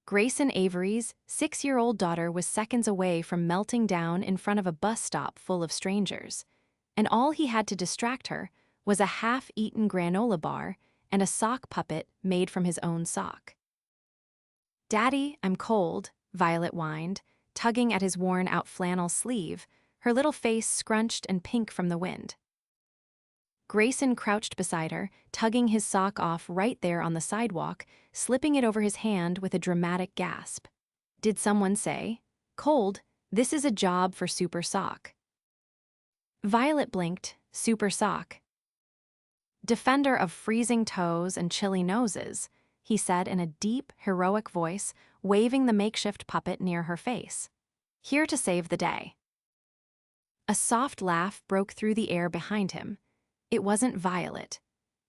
Grayson Avery's 6-year-old daughter was seconds away from melting down in front of a bus stop full of strangers, and all he had to distract her was a half-eaten granola bar and a sock puppet made from his own sock. "Daddy, I'm cold," Violet whined, tugging at his worn-out flannel sleeve, her little face scrunched and pink from the wind. Grayson crouched beside her, tugging his sock off right there on the sidewalk, slipping it over his hand with a dramatic gasp. Did someone say, "Cold, this is a job for Super Sock"? Violet blinked. Super Sock. "Defender of freezing toes and chilly noses," he said in a deep, heroic voice, waving the makeshift puppet near her face. "Here to save the day." A soft laugh broke through the air behind him. It wasn't Violet.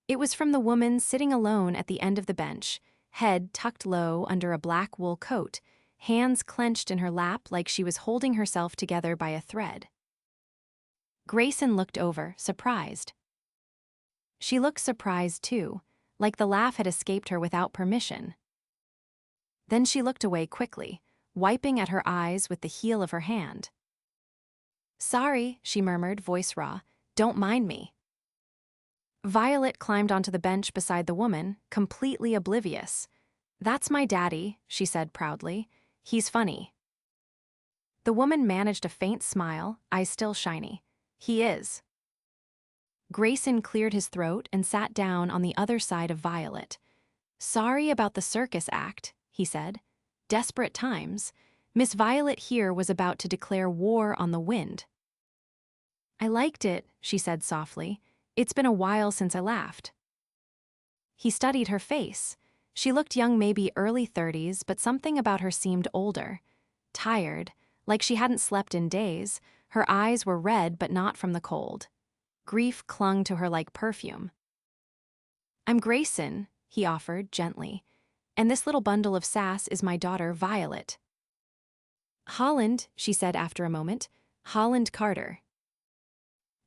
It was from the woman sitting alone at the end of the bench, head tucked low under a black wool coat, hands clenched in her lap like she was holding herself together by a thread. Grayson looked over, surprised. She looked surprised too, like the laugh had escaped her without permission. Then she looked away quickly, wiping at her eyes with the heel of her hand. "Sorry," she murmured, voice raw. "Don't mind me." Violet climbed onto the bench beside the woman, completely oblivious. "That's my daddy," she said proudly. "He's funny." The woman managed a faint smile, eyes still shiny. "He is." Grayson cleared his throat and sat down on the other side of Violet. "Sorry about the circus act," he said. "Desperate times. Miss Violet here was about to declare war on the wind." "I liked it," she said softly. "It's been a while since I laughed." He studied her face. She looked young, maybe early 30s, but something about her seemed older. Tired, like she hadn't slept in days, her eyes were red but not from the cold. Grief clung to her like perfume. "I'm Grayson," he offered gently, "and this little bundle of sass is my daughter, Violet." "Holland," she said after a moment. "Holland Carter."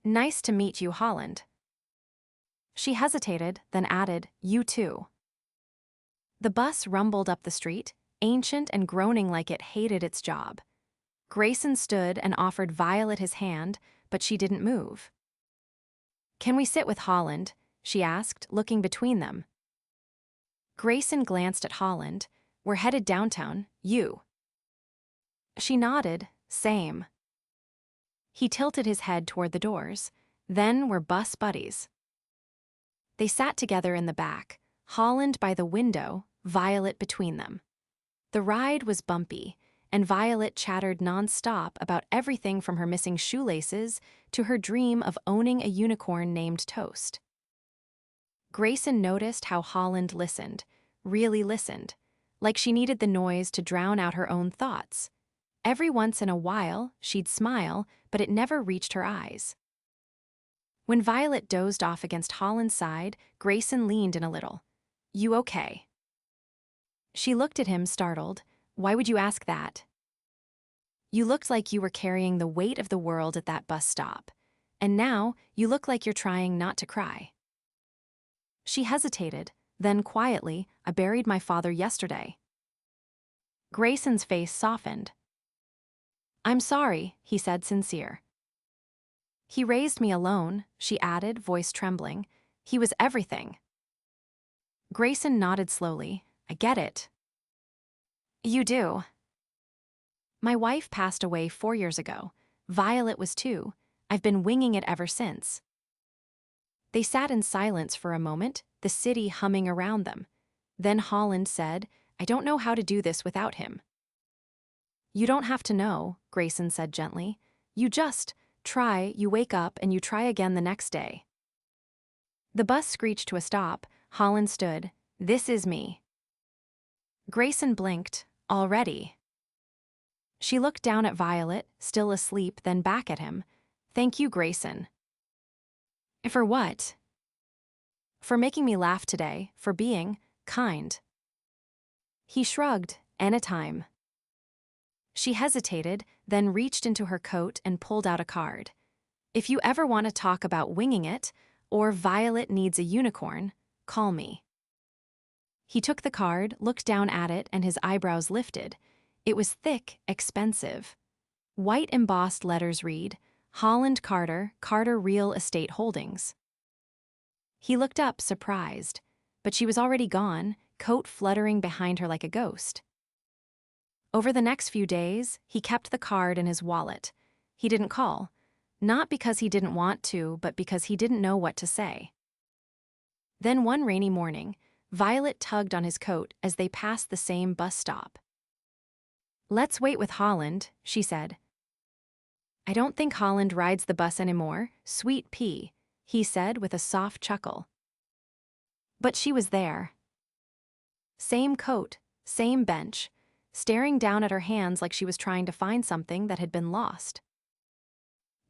"Nice to meet you, Holland." She hesitated, then added, "You too." The bus rumbled up the street, ancient and groaning like it hated its job. Grayson stood and offered Violet his hand, but she didn't move. "Can we sit with Holland?" she asked, looking between them. Grayson glanced at Holland. "We're headed downtown, you." She nodded, "Same." He tilted his head toward the doors. "Then we're bus buddies." They sat together in the back, Holland by the window, Violet between them. The ride was bumpy, and Violet chattered nonstop about everything from her missing shoelaces to her dream of owning a unicorn named Toast. Grayson noticed how Holland listened, really listened, like she needed the noise to drown out her own thoughts. Every once in a while, she'd smile, but it never reached her eyes. When Violet dozed off against Holland's side, Grayson leaned in a little. "You okay?" She looked at him, startled. "Why would you ask that?" "You looked like you were carrying the weight of the world at that bus stop. And now, you look like you're trying not to cry." She hesitated, then quietly, "I buried my father yesterday." Grayson's face softened. "I'm sorry," he said, sincere. "He raised me alone," she added, voice trembling. "He was everything." Grayson nodded slowly. "I get it." "You do." "My wife passed away 4 years ago. Violet was too. I've been winging it ever since." They sat in silence for a moment, the city humming around them. Then Holland said, "I don't know how to do this without him." "You don't have to know," Grayson said gently. "You just try, you wake up and you try again the next day." The bus screeched to a stop. Holland stood. "This is me." Grayson blinked. "Already?" She looked down at Violet, still asleep, then back at him. "Thank you, Grayson." "For what?" "For making me laugh today, for being kind." He shrugged. "Anytime." She hesitated, then reached into her coat and pulled out a card. "If you ever want to talk about winging it, or Violet needs a unicorn, call me." He took the card, looked down at it, and his eyebrows lifted. It was thick, expensive. White embossed letters read, Holland Carter, Carter Real Estate Holdings. He looked up, surprised, but she was already gone, coat fluttering behind her like a ghost. Over the next few days, he kept the card in his wallet. He didn't call, not because he didn't want to, but because he didn't know what to say. Then one rainy morning, Violet tugged on his coat as they passed the same bus stop. "Let's wait with Holland," she said. "I don't think Holland rides the bus anymore, sweet pea," he said with a soft chuckle. But she was there. Same coat, same bench, staring down at her hands like she was trying to find something that had been lost.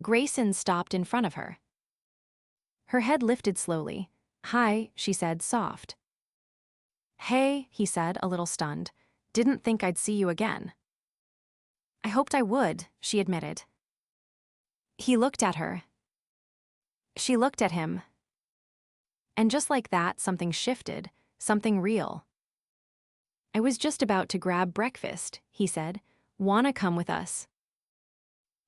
Grayson stopped in front of her. Her head lifted slowly. "Hi," she said, soft. "Hey," he said, a little stunned. "Didn't think I'd see you again." "I hoped I would," she admitted. He looked at her. She looked at him. And just like that, something shifted, something real. "I was just about to grab breakfast," he said. "Wanna come with us?"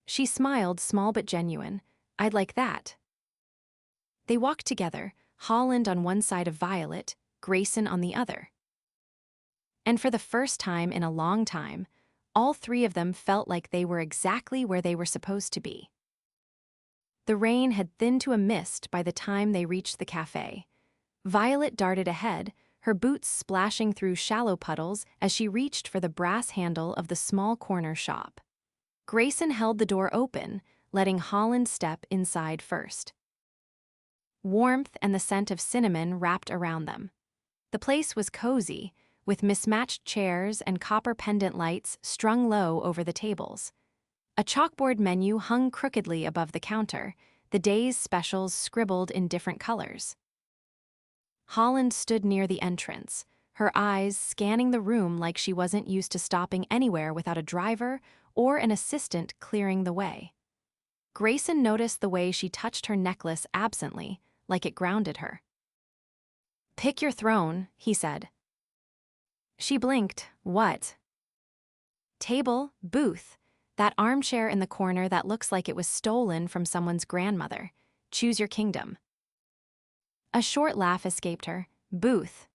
She smiled, small but genuine. "I'd like that." They walked together, Holland on one side of Violet, Grayson on the other. And for the first time in a long time, all three of them felt like they were exactly where they were supposed to be. The rain had thinned to a mist by the time they reached the cafe. Violet darted ahead, her boots splashing through shallow puddles as she reached for the brass handle of the small corner shop. Grayson held the door open, letting Holland step inside first. Warmth and the scent of cinnamon wrapped around them. The place was cozy, with mismatched chairs and copper pendant lights strung low over the tables. A chalkboard menu hung crookedly above the counter, the day's specials scribbled in different colors. Holland stood near the entrance, her eyes scanning the room like she wasn't used to stopping anywhere without a driver or an assistant clearing the way. Grayson noticed the way she touched her necklace absently, like it grounded her. "Pick your throne," he said. She blinked. "What?" "Table, booth. That armchair in the corner that looks like it was stolen from someone's grandmother. Choose your kingdom." A short laugh escaped her. "Booth."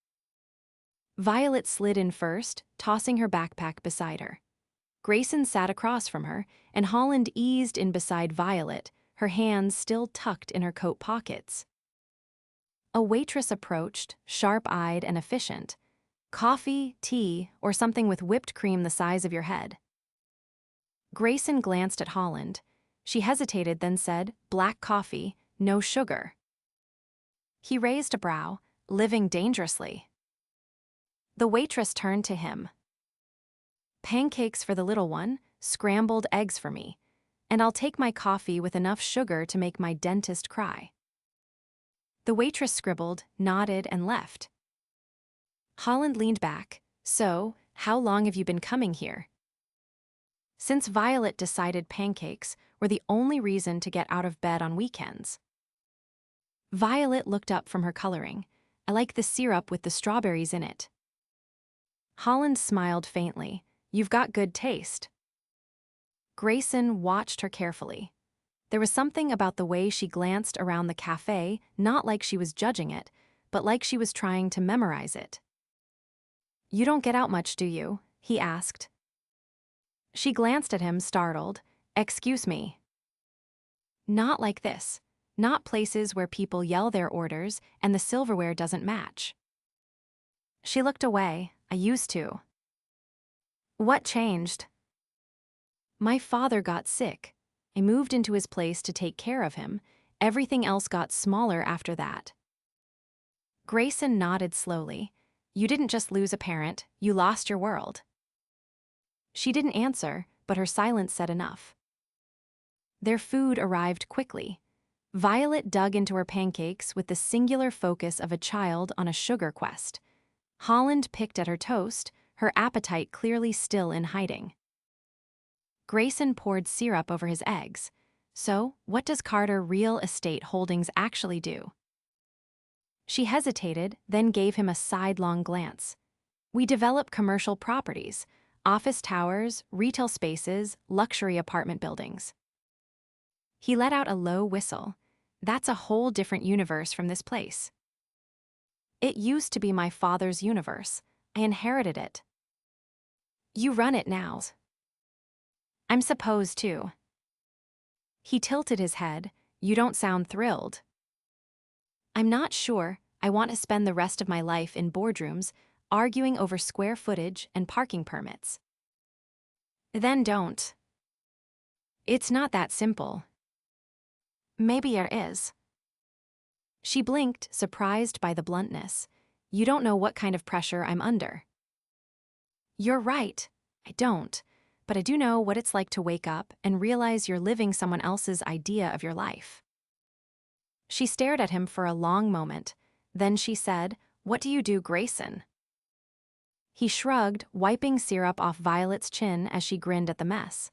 Violet slid in first, tossing her backpack beside her. Grayson sat across from her, and Holland eased in beside Violet, her hands still tucked in her coat pockets. A waitress approached, sharp-eyed and efficient. "Coffee, tea, or something with whipped cream the size of your head." Grayson glanced at Holland. She hesitated, then said, "Black coffee, no sugar." He raised a brow, living dangerously. The waitress turned to him. "Pancakes for the little one, scrambled eggs for me, and I'll take my coffee with enough sugar to make my dentist cry." The waitress scribbled, nodded, and left. Holland leaned back. "So, how long have you been coming here?" Since Violet decided pancakes were the only reason to get out of bed on weekends. Violet looked up from her coloring. "I like the syrup with the strawberries in it." Holland smiled faintly. "You've got good taste." Grayson watched her carefully. There was something about the way she glanced around the cafe, not like she was judging it, but like she was trying to memorize it. "You don't get out much, do you?" he asked. She glanced at him, startled. "Excuse me." "Not like this. Not places where people yell their orders and the silverware doesn't match." She looked away. "I used to." "What changed?" "My father got sick. I moved into his place to take care of him. Everything else got smaller after that." Grayson nodded slowly. "You didn't just lose a parent, you lost your world." She didn't answer, but her silence said enough. Their food arrived quickly. Violet dug into her pancakes with the singular focus of a child on a sugar quest. Holland picked at her toast, her appetite clearly still in hiding. Grayson poured syrup over his eggs. "So, what does Carter Real Estate Holdings actually do?" She hesitated, then gave him a sidelong glance. We develop commercial properties, office towers, retail spaces, luxury apartment buildings. He let out a low whistle. That's a whole different universe from this place. It used to be my father's universe. I inherited it. You run it now. I'm supposed to. He tilted his head. You don't sound thrilled. I'm not sure. I want to spend the rest of my life in boardrooms, arguing over square footage and parking permits. Then don't. It's not that simple. Maybe it is. She blinked, surprised by the bluntness. You don't know what kind of pressure I'm under. You're right. I don't. But I do know what it's like to wake up and realize you're living someone else's idea of your life. She stared at him for a long moment. Then she said, What do you do, Grayson? He shrugged, wiping syrup off Violet's chin as she grinned at the mess.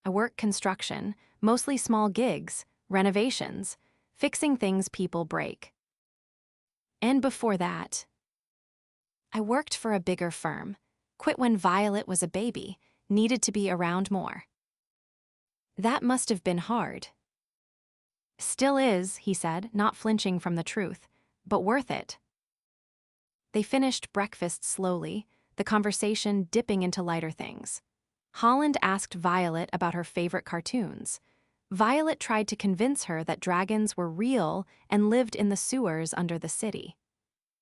I work construction, mostly small gigs, renovations, fixing things people break. And before that, I worked for a bigger firm, quit when Violet was a baby, needed to be around more. That must have been hard. Still is, he said, not flinching from the truth, but worth it. They finished breakfast slowly, the conversation dipping into lighter things. Holland asked Violet about her favorite cartoons. Violet tried to convince her that dragons were real and lived in the sewers under the city.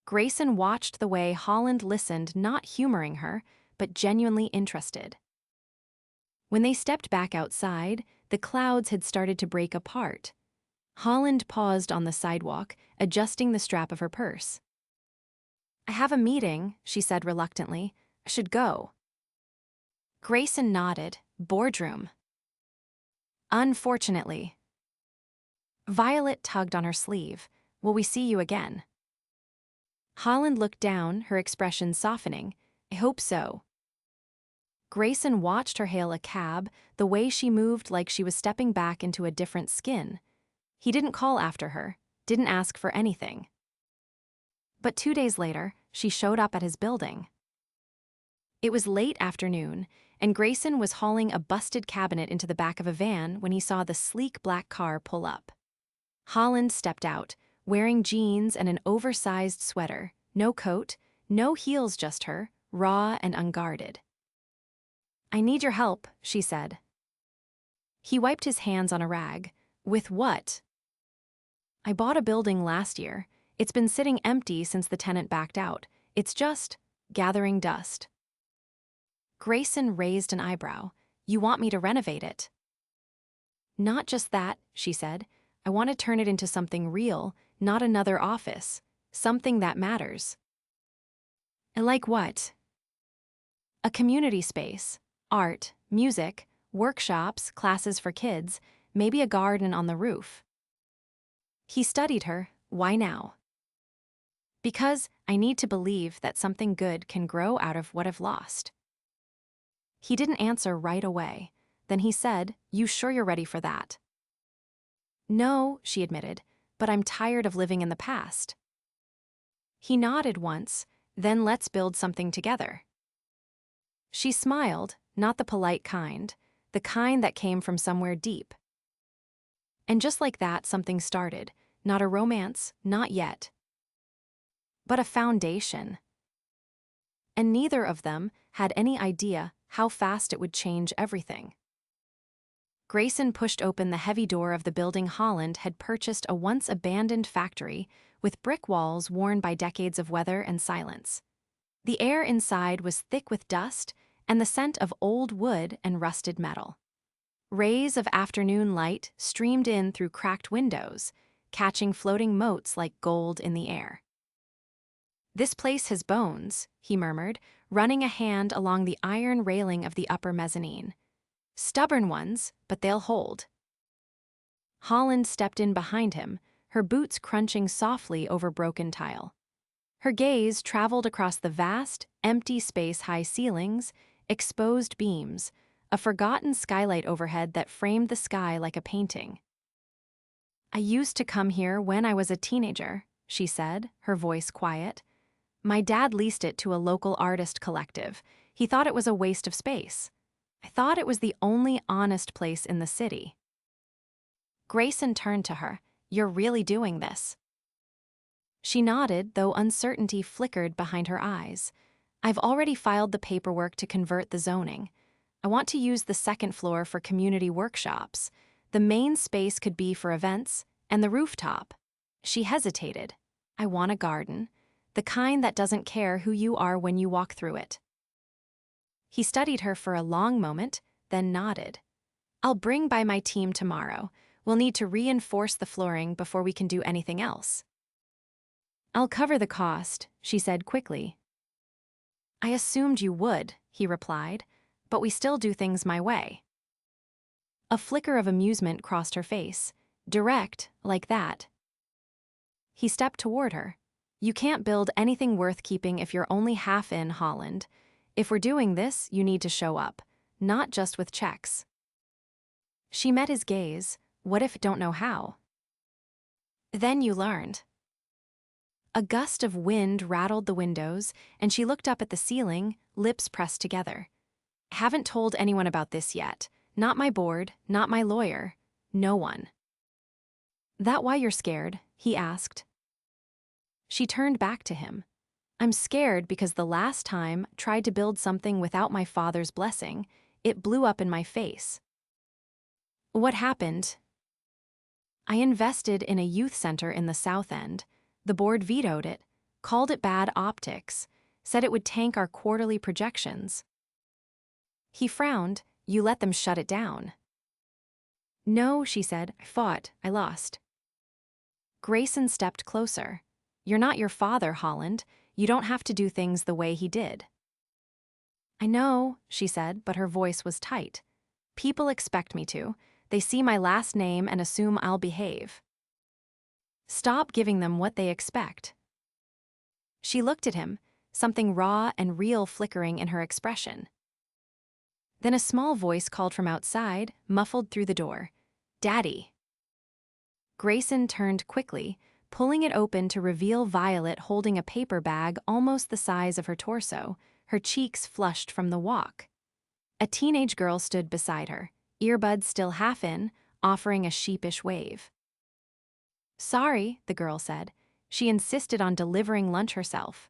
Grayson watched the way Holland listened, not humoring her, but genuinely interested. When they stepped back outside, the clouds had started to break apart. Holland paused on the sidewalk, adjusting the strap of her purse. I have a meeting, she said reluctantly. I should go. Grayson nodded. Boardroom. Unfortunately. Violet tugged on her sleeve. Will we see you again? Holland looked down, her expression softening. I hope so. Grayson watched her hail a cab, the way she moved like she was stepping back into a different skin. He didn't call after her, didn't ask for anything. But 2 days later, she showed up at his building. It was late afternoon, and Grayson was hauling a busted cabinet into the back of a van when he saw the sleek black car pull up. Holland stepped out, wearing jeans and an oversized sweater, no coat, no heels, just her, raw and unguarded. I need your help, she said. He wiped his hands on a rag. With what? I bought a building last year. It's been sitting empty since the tenant backed out. It's just gathering dust. Grayson raised an eyebrow. You want me to renovate it? Not just that, she said. I want to turn it into something real, not another office. Something that matters. Like what? A community space. Art, music, workshops, classes for kids, maybe a garden on the roof. He studied her. Why now? Because I need to believe that something good can grow out of what I've lost. He didn't answer right away. Then he said, You sure you're ready for that? No, she admitted, but I'm tired of living in the past. He nodded once, then let's build something together. She smiled, not the polite kind, the kind that came from somewhere deep. And just like that, something started, not a romance, not yet. But a foundation. And neither of them had any idea how fast it would change everything. Grayson pushed open the heavy door of the building Holland had purchased, a once-abandoned factory with brick walls worn by decades of weather and silence. The air inside was thick with dust and the scent of old wood and rusted metal. Rays of afternoon light streamed in through cracked windows, catching floating motes like gold in the air. This place has bones, he murmured, running a hand along the iron railing of the upper mezzanine. Stubborn ones, but they'll hold. Holland stepped in behind him, her boots crunching softly over broken tile. Her gaze traveled across the vast, empty space, high ceilings, exposed beams, a forgotten skylight overhead that framed the sky like a painting. I used to come here when I was a teenager, she said, her voice quiet. My dad leased it to a local artist collective. He thought it was a waste of space. I thought it was the only honest place in the city. Grayson turned to her. You're really doing this? She nodded, though uncertainty flickered behind her eyes. I've already filed the paperwork to convert the zoning. I want to use the second floor for community workshops. The main space could be for events, and the rooftop. She hesitated. I want a garden, the kind that doesn't care who you are when you walk through it. He studied her for a long moment, then nodded. I'll bring by my team tomorrow. We'll need to reinforce the flooring before we can do anything else. I'll cover the cost, she said quickly. I assumed you would, he replied, but we still do things my way. A flicker of amusement crossed her face. Direct, like that. He stepped toward her. You can't build anything worth keeping if you're only half in, Holland. If we're doing this, you need to show up, not just with checks. She met his gaze. What if don't know how? Then you learned. A gust of wind rattled the windows, and she looked up at the ceiling, lips pressed together. Haven't told anyone about this yet. Not my board, not my lawyer. No one. That why you're scared? He asked. She turned back to him. I'm scared because the last time I tried to build something without my father's blessing, it blew up in my face. What happened? I invested in a youth center in the South End. The board vetoed it, called it bad optics, said it would tank our quarterly projections. He frowned. You let them shut it down. No, she said. I fought. I lost. Grayson stepped closer. You're not your father, Holland. You don't have to do things the way he did. I know, she said, but her voice was tight. People expect me to. They see my last name and assume I'll behave. Stop giving them what they expect. She looked at him, something raw and real flickering in her expression. Then a small voice called from outside, muffled through the door. Daddy. Grayson turned quickly, pulling it open to reveal Violet holding a paper bag almost the size of her torso, her cheeks flushed from the walk. A teenage girl stood beside her, earbuds still half in, offering a sheepish wave. Sorry, the girl said. She insisted on delivering lunch herself.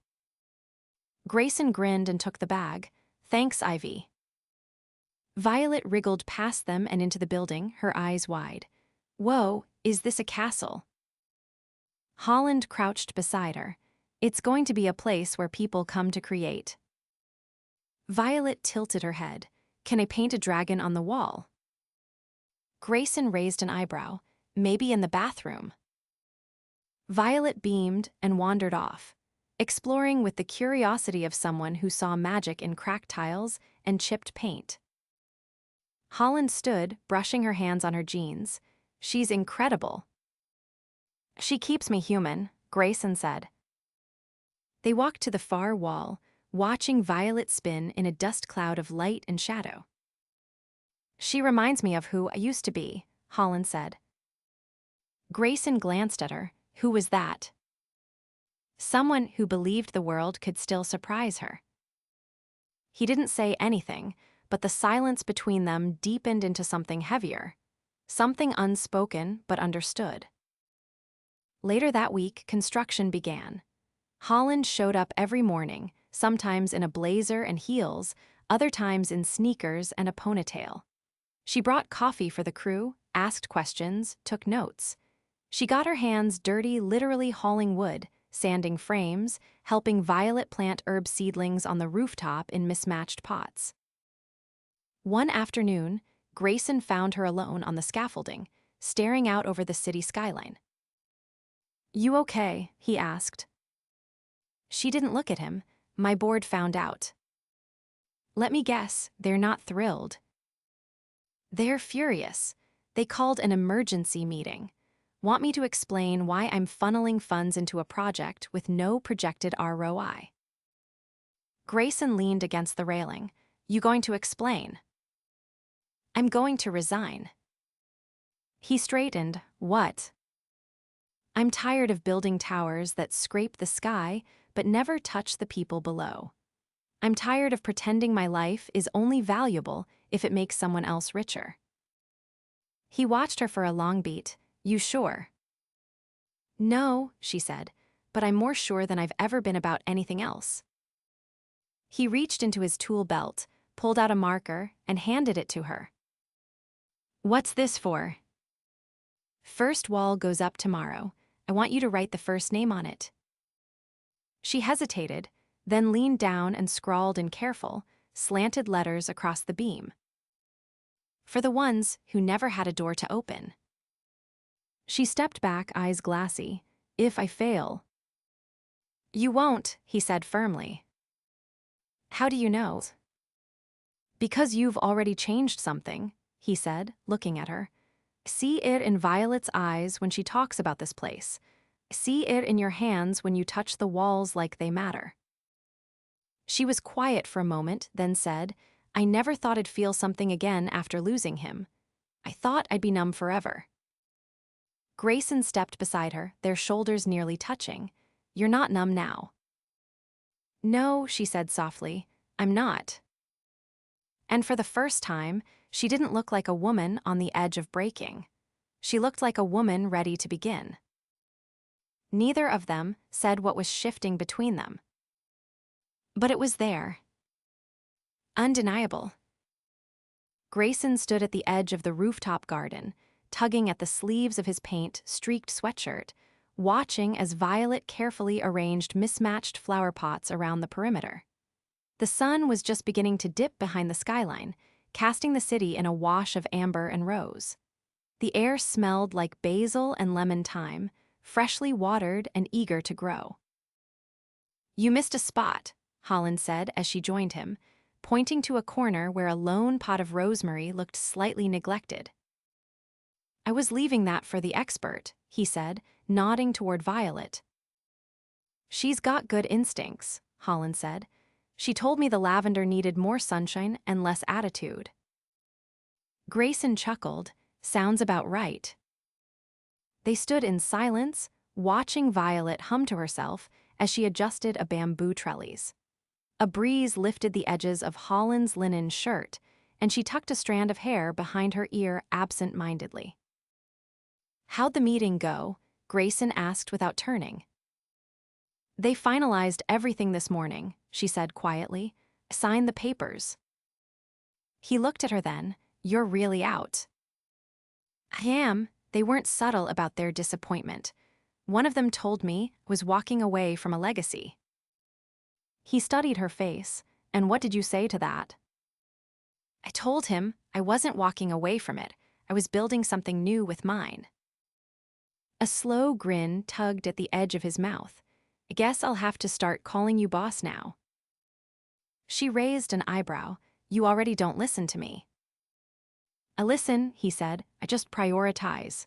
Grayson grinned and took the bag. Thanks, Ivy. Violet wriggled past them and into the building, her eyes wide. Whoa, is this a castle? Holland crouched beside her. It's going to be a place where people come to create. Violet tilted her head. Can I paint a dragon on the wall? Grayson raised an eyebrow. Maybe in the bathroom. Violet beamed and wandered off, exploring with the curiosity of someone who saw magic in cracked tiles and chipped paint. Holland stood, brushing her hands on her jeans. She's incredible. She keeps me human, Grayson said. They walked to the far wall, watching Violet spin in a dust cloud of light and shadow. She reminds me of who I used to be, Holland said. Grayson glanced at her. Who was that? Someone who believed the world could still surprise her. He didn't say anything, but the silence between them deepened into something heavier, something unspoken but understood. Later that week, construction began. Holland showed up every morning, sometimes in a blazer and heels, other times in sneakers and a ponytail. She brought coffee for the crew, asked questions, took notes. She got her hands dirty literally hauling wood, sanding frames, helping Violet plant herb seedlings on the rooftop in mismatched pots. One afternoon, Grayson found her alone on the scaffolding, staring out over the city skyline. You okay? He asked. She didn't look at him. My board found out. Let me guess, they're not thrilled. They're furious. They called an emergency meeting. Want me to explain why I'm funneling funds into a project with no projected ROI. Grayson leaned against the railing. You going to explain? I'm going to resign. He straightened. What? I'm tired of building towers that scrape the sky but never touch the people below. I'm tired of pretending my life is only valuable if it makes someone else richer. He watched her for a long beat. You sure? No, she said, but I'm more sure than I've ever been about anything else. He reached into his tool belt, pulled out a marker, and handed it to her. What's this for? First wall goes up tomorrow. I want you to write the first name on it. She hesitated, then leaned down and scrawled in careful, slanted letters across the beam. For the ones who never had a door to open. She stepped back, eyes glassy. If I fail. You won't, he said firmly. How do you know? Because you've already changed something, he said, looking at her. See it in Violet's eyes when she talks about this place. See it in your hands when you touch the walls like they matter. She was quiet for a moment, then said, I never thought I'd feel something again after losing him. I thought I'd be numb forever. Grayson stepped beside her, their shoulders nearly touching. You're not numb now. No, she said softly, I'm not. And for the first time, she didn't look like a woman on the edge of breaking. She looked like a woman ready to begin. Neither of them said what was shifting between them. But it was there. Undeniable. Grayson stood at the edge of the rooftop garden, tugging at the sleeves of his paint-streaked sweatshirt, watching as Violet carefully arranged mismatched flower pots around the perimeter. The sun was just beginning to dip behind the skyline, casting the city in a wash of amber and rose. The air smelled like basil and lemon thyme, freshly watered and eager to grow. You missed a spot, Holland said as she joined him, pointing to a corner where a lone pot of rosemary looked slightly neglected. I was leaving that for the expert, he said, nodding toward Violet. She's got good instincts, Holland said. She told me the lavender needed more sunshine and less attitude. Grayson chuckled. Sounds about right. They stood in silence, watching Violet hum to herself as she adjusted a bamboo trellis. A breeze lifted the edges of Holland's linen shirt, and she tucked a strand of hair behind her ear absent-mindedly. How'd the meeting go? Grayson asked without turning. They finalized everything this morning, she said quietly. Signed the papers. He looked at her then. You're really out. I am. They weren't subtle about their disappointment. One of them told me I was walking away from a legacy. He studied her face. And what did you say to that? I told him I wasn't walking away from it. I was building something new with mine. A slow grin tugged at the edge of his mouth. I guess I'll have to start calling you boss now. She raised an eyebrow. You already don't listen to me. I listen, he said. I just prioritize.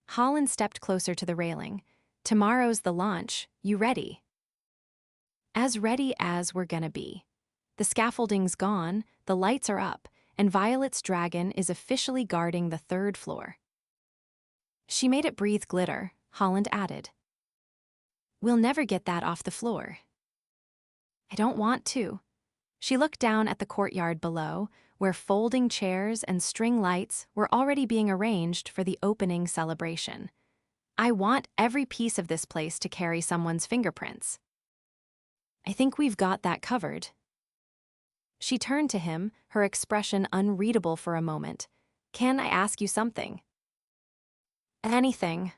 Holland stepped closer to the railing. Tomorrow's the launch. You ready? As ready as we're gonna be. The scaffolding's gone, the lights are up, and Violet's dragon is officially guarding the 3rd floor. She made it breathe glitter, Holland added. We'll never get that off the floor. I don't want to. She looked down at the courtyard below, where folding chairs and string lights were already being arranged for the opening celebration. I want every piece of this place to carry someone's fingerprints. I think we've got that covered. She turned to him, her expression unreadable for a moment. Can I ask you something? Anything.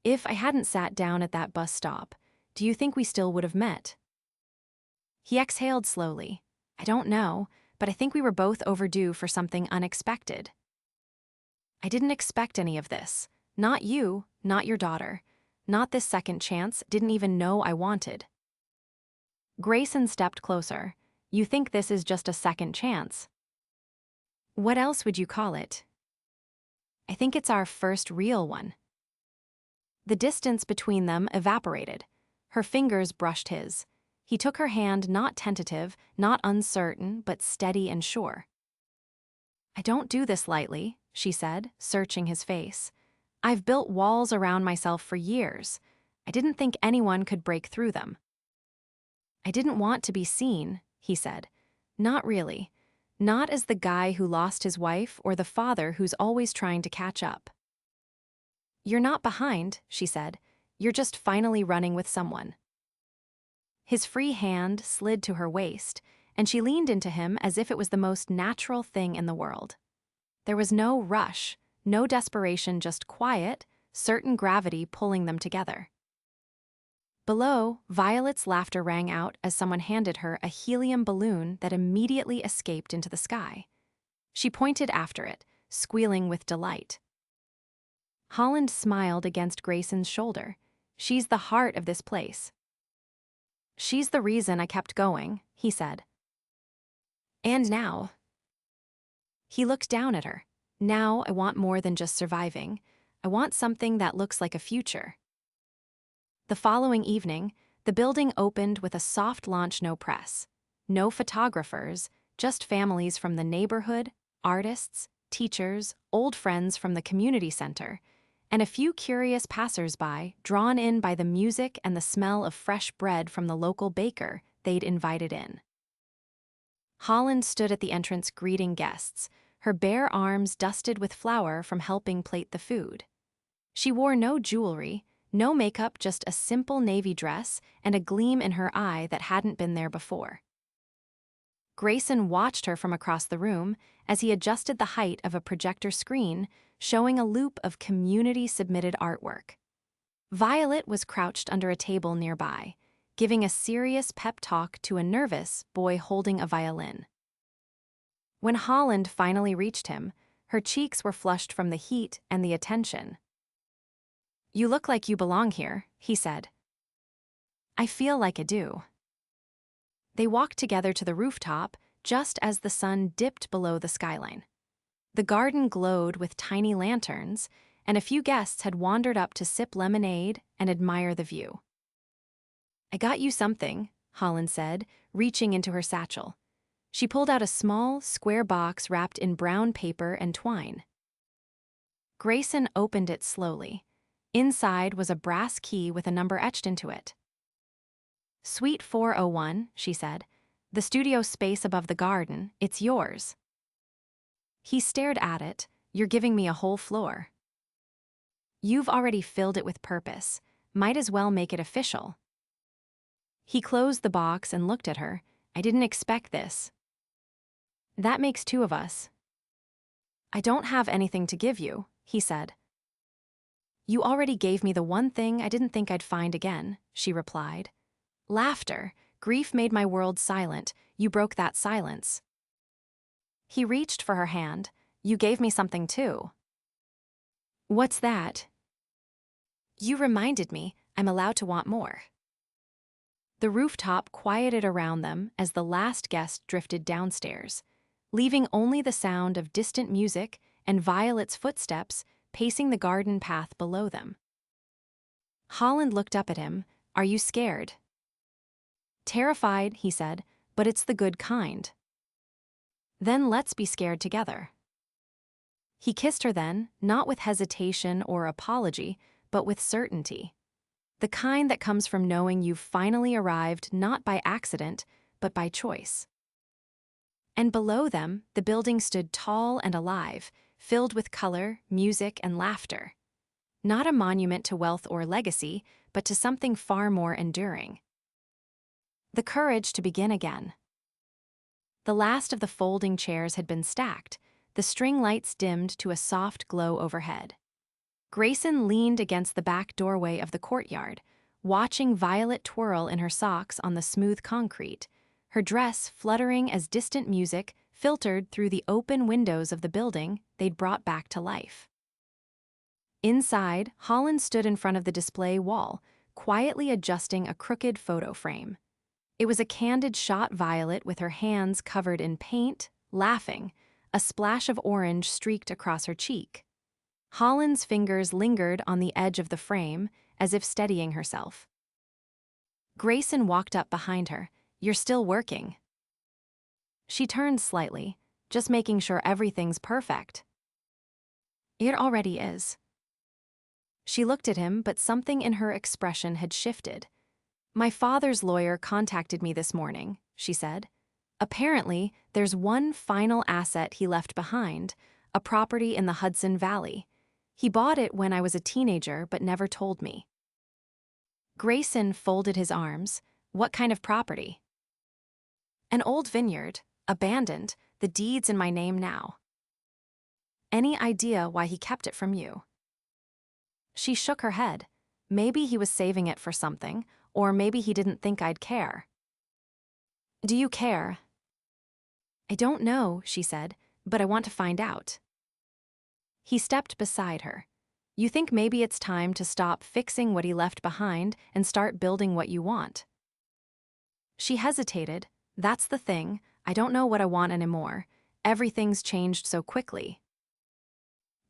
If I hadn't sat down at that bus stop, do you think we still would have met? He exhaled slowly. I don't know, but I think we were both overdue for something unexpected. I didn't expect any of this. Not you, not your daughter. Not this second chance, didn't even know I wanted. Grayson stepped closer. You think this is just a second chance? What else would you call it? I think it's our first real one. The distance between them evaporated. Her fingers brushed his. He took her hand, not tentative, not uncertain, but steady and sure. I don't do this lightly, she said, searching his face. I've built walls around myself for years. I didn't think anyone could break through them. I didn't want to be seen, he said. Not really. Not as the guy who lost his wife or the father who's always trying to catch up. You're not behind, she said. You're just finally running with someone. His free hand slid to her waist, and she leaned into him as if it was the most natural thing in the world. There was no rush, no desperation, just quiet, certain gravity pulling them together. Below, Violet's laughter rang out as someone handed her a helium balloon that immediately escaped into the sky. She pointed after it, squealing with delight. Holland smiled against Grayson's shoulder. She's the heart of this place. She's the reason I kept going, he said. And now. He looked down at her. Now I want more than just surviving. I want something that looks like a future. The following evening, the building opened with a soft launch, no press. No photographers, just families from the neighborhood, artists, teachers, old friends from the community center, and a few curious passers-by drawn in by the music and the smell of fresh bread from the local baker they'd invited in. Holland stood at the entrance greeting guests, her bare arms dusted with flour from helping plate the food. She wore no jewelry, no makeup, just a simple navy dress and a gleam in her eye that hadn't been there before. Grayson watched her from across the room as he adjusted the height of a projector screen, showing a loop of community-submitted artwork. Violet was crouched under a table nearby, giving a serious pep talk to a nervous boy holding a violin. When Holland finally reached him, her cheeks were flushed from the heat and the attention. You look like you belong here, he said. I feel like I do. They walked together to the rooftop just as the sun dipped below the skyline. The garden glowed with tiny lanterns, and a few guests had wandered up to sip lemonade and admire the view. I got you something, Holland said, reaching into her satchel. She pulled out a small, square box wrapped in brown paper and twine. Grayson opened it slowly. Inside was a brass key with a number etched into it. Suite 401, she said. The studio space above the garden, it's yours. He stared at it. You're giving me a whole floor. You've already filled it with purpose. Might as well make it official. He closed the box and looked at her. I didn't expect this. That makes two of us. I don't have anything to give you, he said. You already gave me the one thing I didn't think I'd find again, she replied. Laughter. Grief made my world silent. You broke that silence. He reached for her hand. You gave me something too. What's that? You reminded me I'm allowed to want more. The rooftop quieted around them as the last guest drifted downstairs, leaving only the sound of distant music and Violet's footsteps pacing the garden path below them. Holland looked up at him. Are you scared? Terrified, he said, but it's the good kind. Then let's be scared together. He kissed her then, not with hesitation or apology, but with certainty. The kind that comes from knowing you've finally arrived not by accident, but by choice. And below them, the building stood tall and alive, filled with color, music, and laughter. Not a monument to wealth or legacy, but to something far more enduring. The courage to begin again. The last of the folding chairs had been stacked, the string lights dimmed to a soft glow overhead. Grayson leaned against the back doorway of the courtyard, watching Violet twirl in her socks on the smooth concrete, her dress fluttering as distant music filtered through the open windows of the building they'd brought back to life. Inside, Holland stood in front of the display wall, quietly adjusting a crooked photo frame. It was a candid shot Violet with her hands covered in paint, laughing, a splash of orange streaked across her cheek. Holland's fingers lingered on the edge of the frame, as if steadying herself. Grayson walked up behind her. You're still working. She turned slightly, just making sure everything's perfect. It already is. She looked at him, but something in her expression had shifted. "My father's lawyer contacted me this morning," she said. "Apparently, there's one final asset he left behind, a property in the Hudson Valley. He bought it when I was a teenager but never told me." Grayson folded his arms. "What kind of property?" "An old vineyard, abandoned, the deed's in my name now." "Any idea why he kept it from you?" She shook her head. Maybe he was saving it for something, or maybe he didn't think I'd care. "Do you care?" "I don't know," she said, "but I want to find out." He stepped beside her. "You think maybe it's time to stop fixing what he left behind and start building what you want?" She hesitated. "That's the thing, I don't know what I want anymore. Everything's changed so quickly."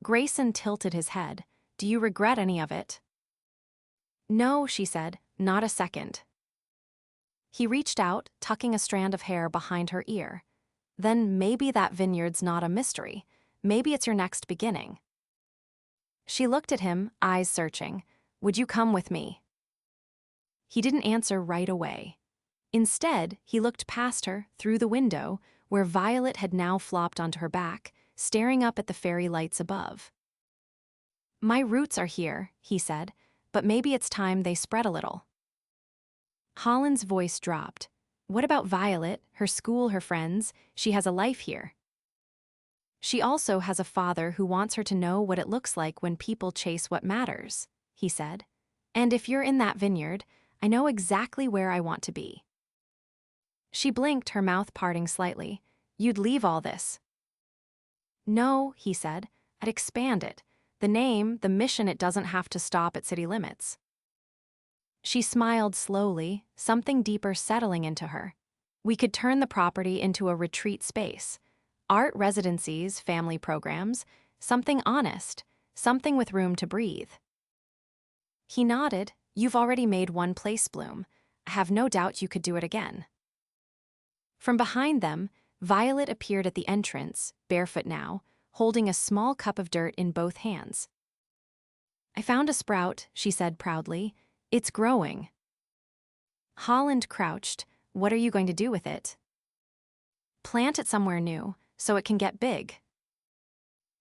Grayson tilted his head. "Do you regret any of it?" "No," she said, "not a second." He reached out, tucking a strand of hair behind her ear. "Then maybe that vineyard's not a mystery. Maybe it's your next beginning." She looked at him, eyes searching. "Would you come with me?" He didn't answer right away. Instead, he looked past her, through the window, where Violet had now flopped onto her back, staring up at the fairy lights above. "My roots are here," he said, "but maybe it's time they spread a little." Holland's voice dropped. "What about Violet, her school, her friends? She has a life here." "She also has a father who wants her to know what it looks like when people chase what matters," he said. "And if you're in that vineyard, I know exactly where I want to be." She blinked, her mouth parting slightly. "You'd leave all this?" "No," he said. "I'd expand it. The name, the mission, it doesn't have to stop at city limits." She smiled slowly, something deeper settling into her. "We could turn the property into a retreat space. Art residencies, family programs, something honest, something with room to breathe." He nodded. "You've already made one place bloom. I have no doubt you could do it again." From behind them, Violet appeared at the entrance, barefoot now, holding a small cup of dirt in both hands. "I found a sprout," she said proudly. "It's growing." Holland crouched. "What are you going to do with it?" "Plant it somewhere new, so it can get big."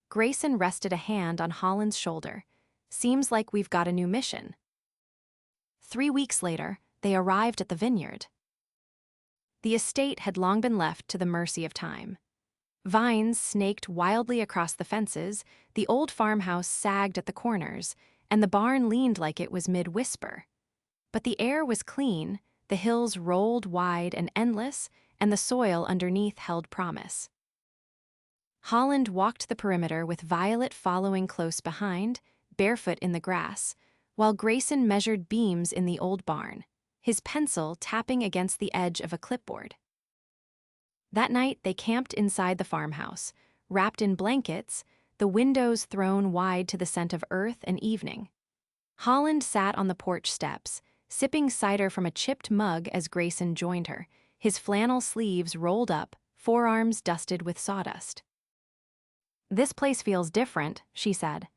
Grayson rested a hand on Holland's shoulder. "Seems like we've got a new mission." 3 weeks later, they arrived at the vineyard. The estate had long been left to the mercy of time. Vines snaked wildly across the fences, the old farmhouse sagged at the corners, and the barn leaned like it was mid-whisper. But the air was clean, the hills rolled wide and endless, and the soil underneath held promise. Holland walked the perimeter with Violet following close behind, barefoot in the grass, while Grayson measured beams in the old barn, his pencil tapping against the edge of a clipboard. That night, they camped inside the farmhouse, wrapped in blankets, the windows thrown wide to the scent of earth and evening. Holland sat on the porch steps, sipping cider from a chipped mug as Grayson joined her, his flannel sleeves rolled up, forearms dusted with sawdust. "This place feels different," she said.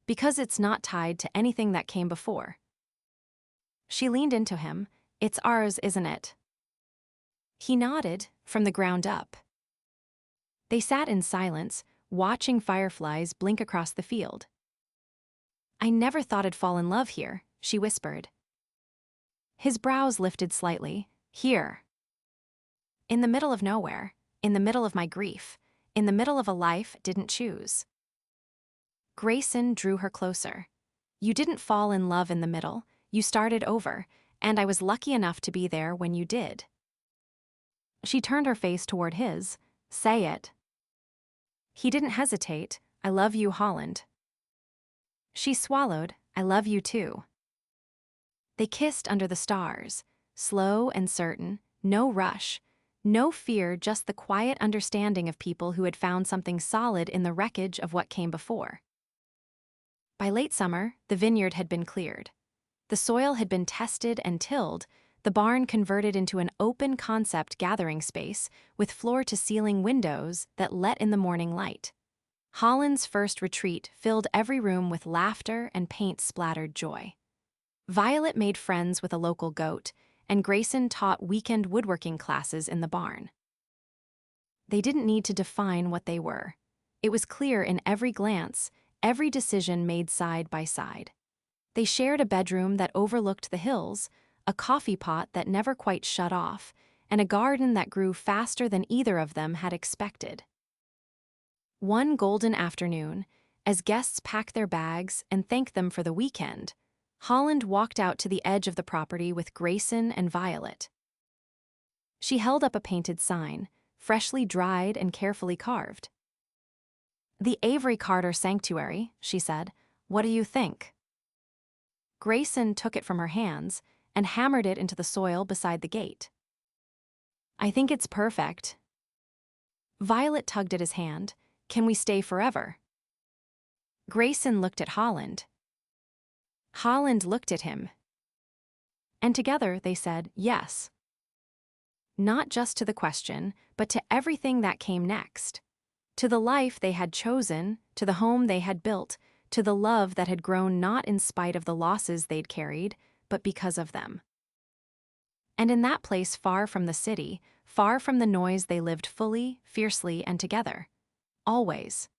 "Because it's not tied to anything that came before." She leaned into him. "It's ours, isn't it?" He nodded, from the ground up. They sat in silence, watching fireflies blink across the field. "I never thought I'd fall in love here," she whispered. His brows lifted slightly. "Here." "In the middle of nowhere, in the middle of my grief, in the middle of a life I didn't choose." Grayson drew her closer. "You didn't fall in love in the middle, you started over, and I was lucky enough to be there when you did." She turned her face toward his. "Say it." He didn't hesitate. "I love you, Holland." She swallowed. "I love you too." They kissed under the stars, slow and certain, no rush, no fear, just the quiet understanding of people who had found something solid in the wreckage of what came before. By late summer, the vineyard had been cleared. The soil had been tested and tilled, the barn converted into an open-concept gathering space with floor-to-ceiling windows that let in the morning light. Holland's first retreat filled every room with laughter and paint-splattered joy. Violet made friends with a local goat, and Grayson taught weekend woodworking classes in the barn. They didn't need to define what they were. It was clear in every glance, every decision made side by side. They shared a bedroom that overlooked the hills, a coffee pot that never quite shut off, and a garden that grew faster than either of them had expected. One golden afternoon, as guests packed their bags and thanked them for the weekend, Holland walked out to the edge of the property with Grayson and Violet. She held up a painted sign, freshly dried and carefully carved. "The Avery Carter Sanctuary," she said. "What do you think?" Grayson took it from her hands and hammered it into the soil beside the gate. "I think it's perfect." Violet tugged at his hand. "Can we stay forever?" Grayson looked at Holland. Holland looked at him. And together they said yes. Not just to the question, but to everything that came next. To the life they had chosen, to the home they had built, to the love that had grown not in spite of the losses they'd carried, but because of them. And in that place far from the city, far from the noise, they lived fully, fiercely, and together. Always.